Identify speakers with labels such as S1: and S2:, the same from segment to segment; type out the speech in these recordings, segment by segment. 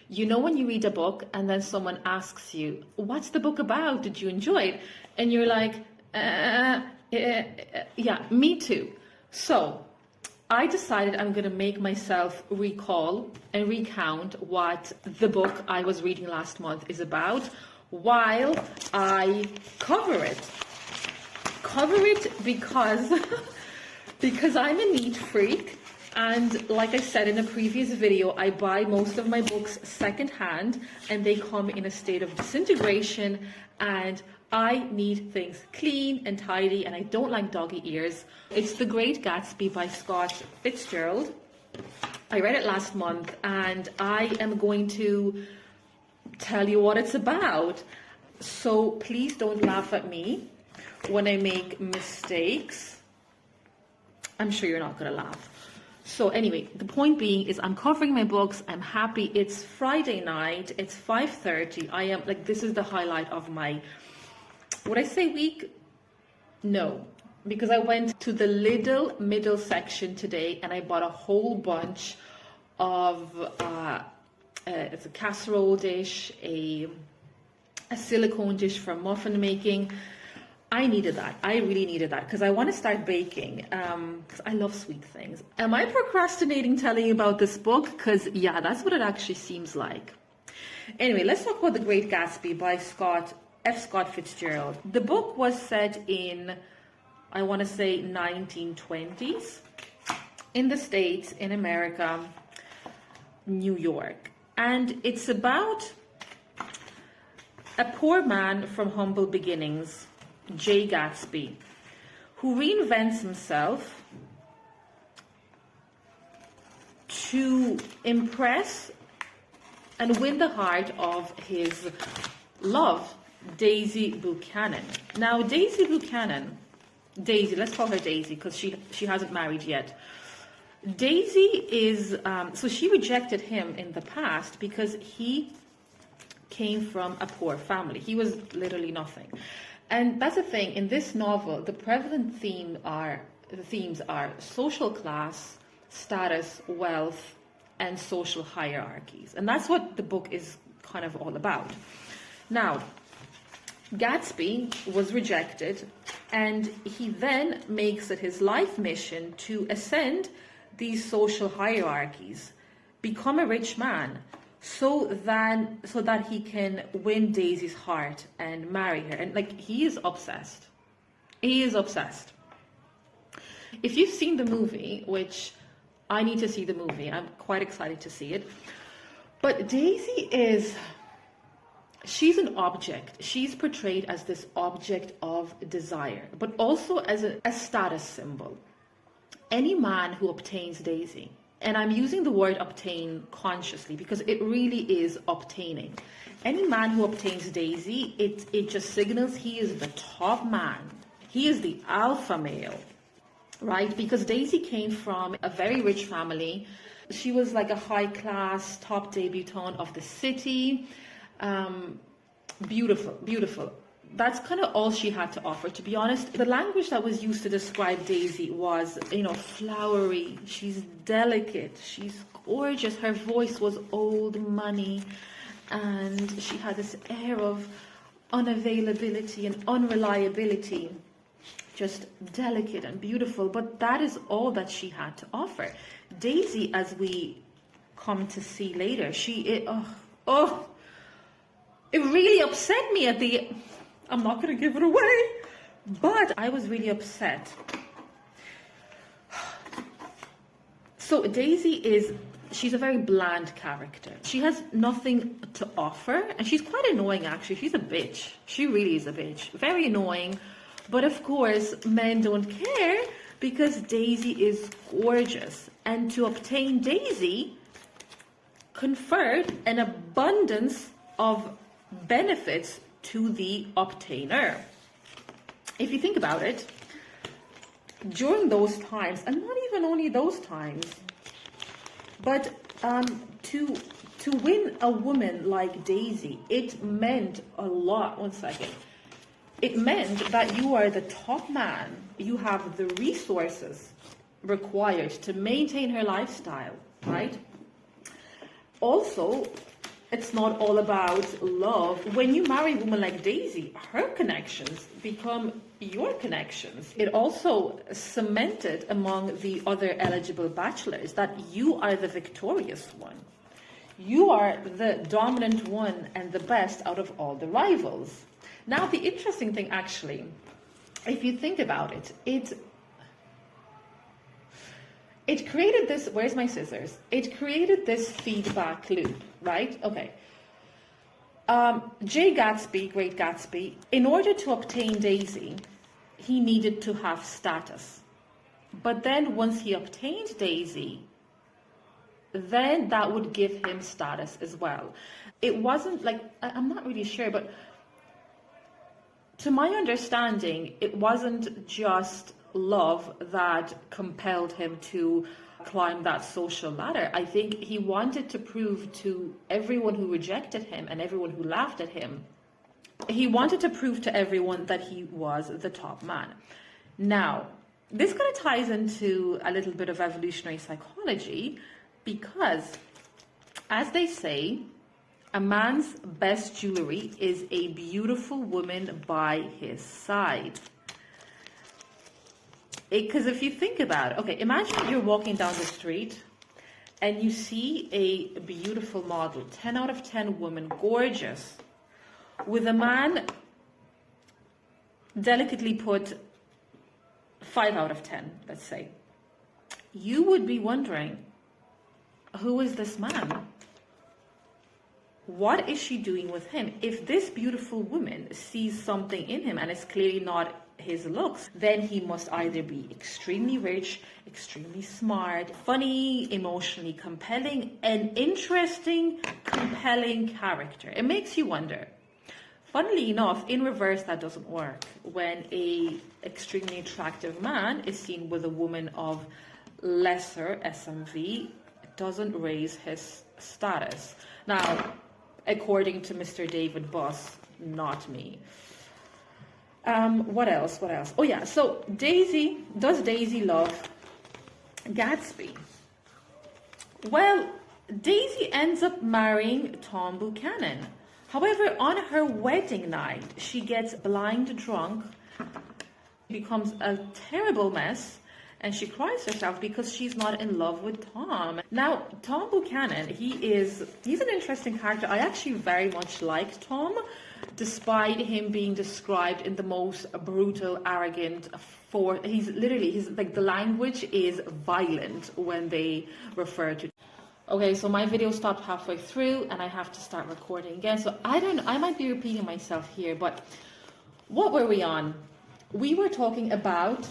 S1: You know when you read a book and then someone asks you, what's the book about? Did you enjoy it? And you're like, yeah, me too. So I decided I'm going to make myself recall and recount what the book I was reading last month is about while I cover it. Cover it because, because I'm a neat freak. And like I said in a previous video, I buy most of my books secondhand and they come in a state of disintegration, and I need things clean and tidy, and I don't like doggy ears. It's The Great Gatsby by Scott Fitzgerald. I read it last month and I am going to tell you what it's about. So please don't laugh at me when I make mistakes. I'm sure you're not going to laugh. So anyway, the point being is I'm covering my books. I'm happy. It's Friday night. It's 5:30. I am like, this is the highlight of my, would I say week? No, because I went to the Lidl middle section today and I bought a whole bunch of, it's a casserole dish, a silicone dish for muffin making. I needed that. I really needed that because I want to start baking because I love sweet things. Am I procrastinating telling you about this book? Because yeah, that's what it actually seems like. Anyway, let's talk about The Great Gatsby by Scott Fitzgerald. The book was set in, I want to say, 1920s in the States, in America, New York. And it's about a poor man from humble beginnings, J. Gatsby, who reinvents himself to impress and win the heart of his love, Daisy Buchanan. Now, Daisy Buchanan, let's call her Daisy because she hasn't married yet. Daisy is, so she rejected him in the past because he came from a poor family. He was literally nothing. And that's the thing, in this novel, the prevalent themes are social class, status, wealth, and social hierarchies. And that's what the book is kind of all about. Now, Gatsby was rejected, and he then makes it his life mission to ascend these social hierarchies, become a rich man, so that he can win Daisy's heart and marry her. And like, he is obsessed. He is obsessed. If you've seen the movie, which I need to see the movie, I'm quite excited to see it. But Daisy she's an object. She's portrayed as this object of desire, but also as a status symbol. Any man who obtains Daisy, and I'm using the word obtain consciously because it really is obtaining. Any man who obtains Daisy, it just signals he is the top man. He is the alpha male, right? Because Daisy came from a very rich family. She was like a high-class top debutante of the city. Beautiful, beautiful. That's kind of all she had to offer, to be honest. The language that was used to describe Daisy was, flowery. She's delicate. She's gorgeous. Her voice was old money. And she had this air of unavailability and unreliability. Just delicate and beautiful. But that is all that she had to offer. Daisy, as we come to see later, it really upset me at the... I'm not going to give it away, but I was really upset. So Daisy she's a very bland character. She has nothing to offer, and she's quite annoying, actually. She's a bitch. She really is a bitch. Very annoying. But of course, men don't care because Daisy is gorgeous. And to obtain Daisy conferred an abundance of benefits to the obtainer. If you think about it, during those times, and not even only those times, but to win a woman like Daisy, it meant a lot. One second. It meant that you are the top man. You have the resources required to maintain her lifestyle, right? Also, it's not all about love. When you marry a woman like Daisy, her connections become your connections. It also cemented among the other eligible bachelors that you are the victorious one. You are the dominant one and the best out of all the rivals. Now, the interesting thing, actually, if you think about it, it created this, where's my scissors? It created this feedback loop, right? Okay. Great Gatsby, in order to obtain Daisy, he needed to have status. But then once he obtained Daisy, then that would give him status as well. It wasn't like, I'm not really sure, but to my understanding, it wasn't just love that compelled him to climb that social ladder. I think he wanted to prove to everyone who rejected him and everyone who laughed at him, he wanted to prove to everyone that he was the top man. Now, this kind of ties into a little bit of evolutionary psychology because, as they say, a man's best jewelry is a beautiful woman by his side. Because if you think about it, okay, imagine you're walking down the street and you see a beautiful model, 10 out of 10 woman, gorgeous, with a man delicately put 5 out of 10, let's say. You would be wondering, who is this man? What is she doing with him? If this beautiful woman sees something in him and it's clearly not his looks, then he must either be extremely rich, extremely smart, funny, emotionally compelling, an interesting, compelling character. It makes you wonder. Funnily enough, in reverse, that doesn't work. When a extremely attractive man is seen with a woman of lesser SMV, it doesn't raise his status. Now, according to Mr. David Boss, not me. What else? Oh yeah, so does Daisy love Gatsby? Well, Daisy ends up marrying Tom Buchanan. However, on her wedding night, she gets blind drunk, becomes a terrible mess, and she cries herself because she's not in love with Tom. Now, Tom Buchanan, he's an interesting character. I actually very much like Tom, despite him being described in the most brutal, arrogant he's like the language is violent when they refer to. Okay, so my video stopped halfway through and I have to start recording again. So I might be repeating myself here, but what were we on? We were talking about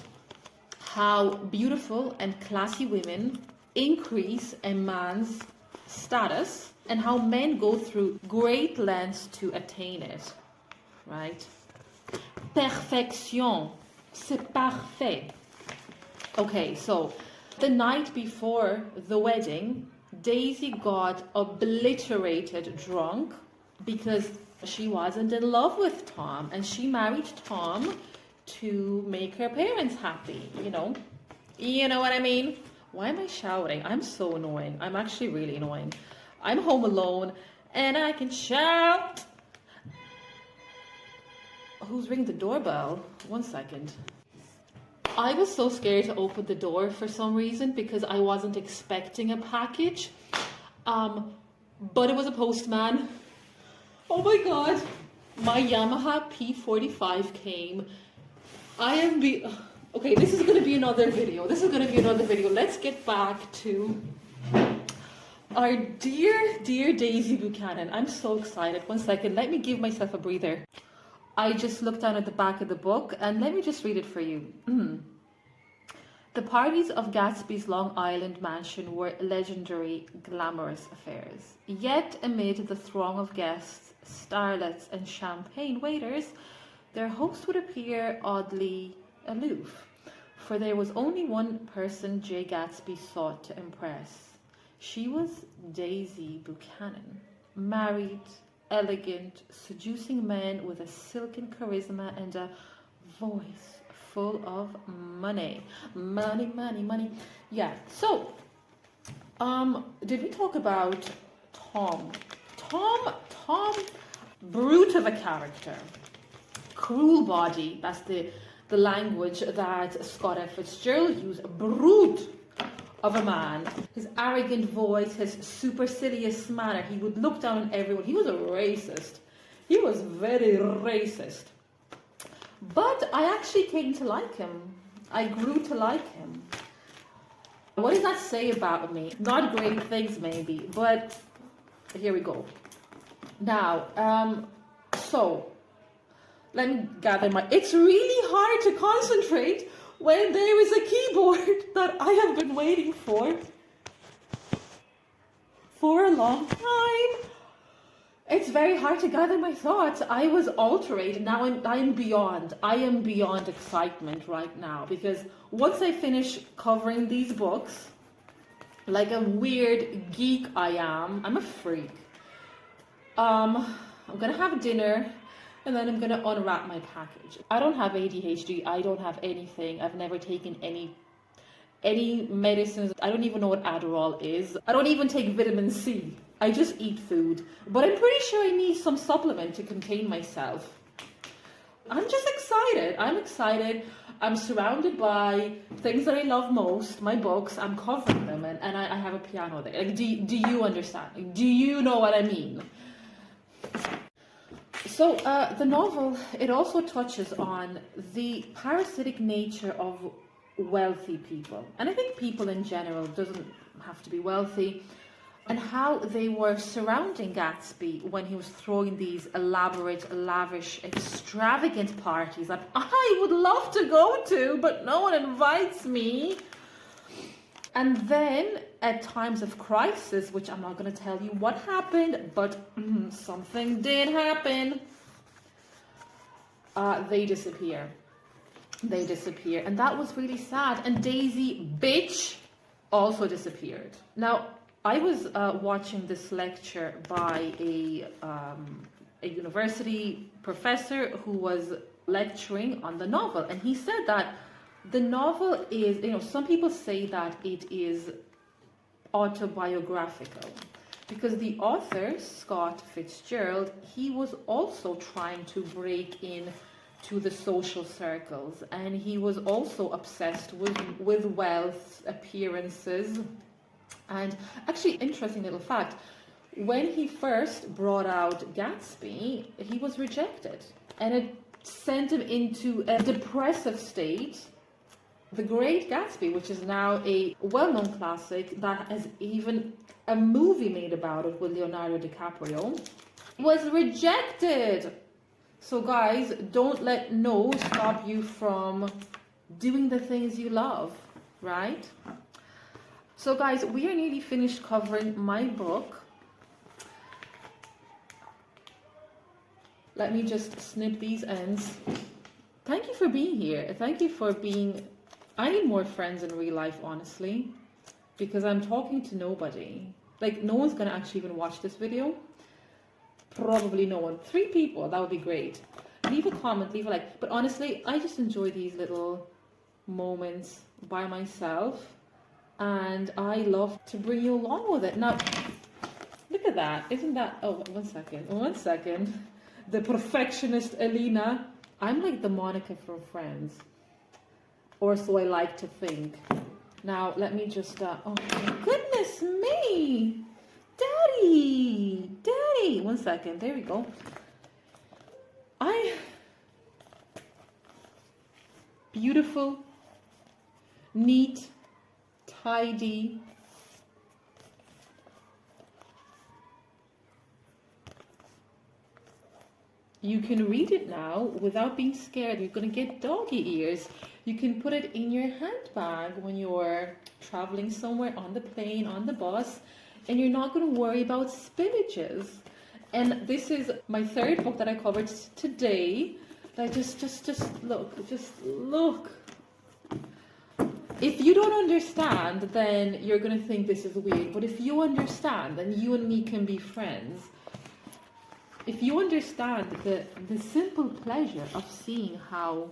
S1: how beautiful and classy women increase a man's status and how men go through great lengths to attain it, right? Perfection, c'est parfait. Okay, so the night before the wedding, Daisy got obliterated drunk because she wasn't in love with Tom, and she married Tom to make her parents happy, you know what I mean? Why am I shouting? I'm so annoying. I'm actually really annoying. I'm home alone and I can shout. Who's ringing the doorbell? 1 second. I was so scared to open the door for some reason because I wasn't expecting a package, but it was a postman. Oh my god, my Yamaha P45 came. Okay, this is going to be another video. Let's get back to our dear Daisy Buchanan. I'm so excited. 1 second, let me give myself a breather. I just looked down at the back of the book and let me just read it for you. The parties of Gatsby's Long Island mansion were legendary, glamorous affairs. Yet amid the throng of guests, starlets and champagne waiters, their host would appear oddly aloof, for there was only one person J. Gatsby sought to impress. She was Daisy Buchanan, married, elegant, seducing men with a silken charisma and a voice full of money. Money. Yeah, so, did we talk about Tom? Tom, brute of a character, cruel body. That's the language that Scott F. Fitzgerald used. Brute of a man. His arrogant voice, his supercilious manner. He would look down on everyone. He was a racist. He was very racist. But I actually came to like him. I grew to like him. What does that say about me? Not great things, maybe, but here we go. Now, so let me gather my. It's really hard to concentrate when there is a keyboard that I have been waiting for a long time. It's very hard to gather my thoughts. I was alterated. Now I am beyond excitement right now, because once I finish covering these books, like a weird geek I am, I'm a freak. I'm gonna have dinner and then I'm gonna unwrap my package. I don't have ADHD. I don't have anything. I've never taken any medicines. I don't even know what Adderall is. I don't even take vitamin C. I just eat food. But I'm pretty sure I need some supplement to contain myself. I'm just excited. I'm excited. I'm surrounded by things that I love most, my books. I'm covering them, and I have a piano there. Like, do you understand? Do you know what I mean? So the novel, it also touches on the parasitic nature of wealthy people. And I think people in general, doesn't have to be wealthy, and how they were surrounding Gatsby when he was throwing these elaborate, lavish, extravagant parties that I would love to go to, but no one invites me. And then at times of crisis, which I'm not going to tell you what happened, but something did happen, they disappear. They disappear. And that was really sad. And Daisy, bitch, also disappeared. Now, I was watching this lecture by a university professor who was lecturing on the novel, and he said that the novel is, some people say that it is autobiographical, because the author, Scott Fitzgerald, he was also trying to break in to the social circles, and he was also obsessed with wealth, appearances. And actually, interesting little fact, when he first brought out Gatsby, he was rejected, and it sent him into a depressive state. The Great Gatsby, which is now a well-known classic that has even a movie made about it with Leonardo DiCaprio, was rejected. So guys, don't let no stop you from doing the things you love, right? So guys, we are nearly finished covering my book. Let me just snip these ends. Thank you for being here. Thank you for being... I need more friends in real life, honestly, because I'm talking to nobody. Like, no one's going to actually even watch this video. Probably no one. 3 people, that would be great. Leave a comment, leave a like. But honestly, I just enjoy these little moments by myself. And I love to bring you along with it. Now, look at that. Isn't that... Oh, one second. The perfectionist Elena. I'm like the Monica from Friends. Or so I like to think. Now, let me just... oh, goodness me! Daddy! Daddy! One second. There we go. Beautiful. Neat. Tidy. You can read it now without being scared. You're going to get doggy ears. You can put it in your handbag when you're traveling somewhere, on the plane, on the bus, and you're not going to worry about spillages. And this is my 3rd book that I covered today. Just look. If you don't understand, then you're going to think this is weird. But if you understand, then you and me can be friends. If you understand the simple pleasure of seeing how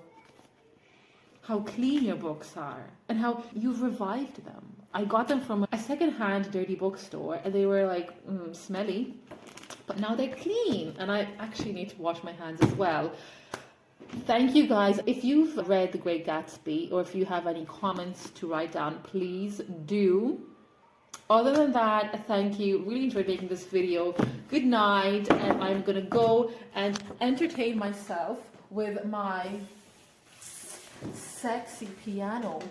S1: clean your books are and how you've revived them. I got them from a second-hand dirty bookstore, and they were like smelly. but now they're clean, and I actually need to wash my hands as well. Thank you guys. If you've read The Great Gatsby, or if you have any comments to write down, please do. Other than that, thank you. Really enjoyed making this video. Good night, and I'm gonna go and entertain myself with my sexy piano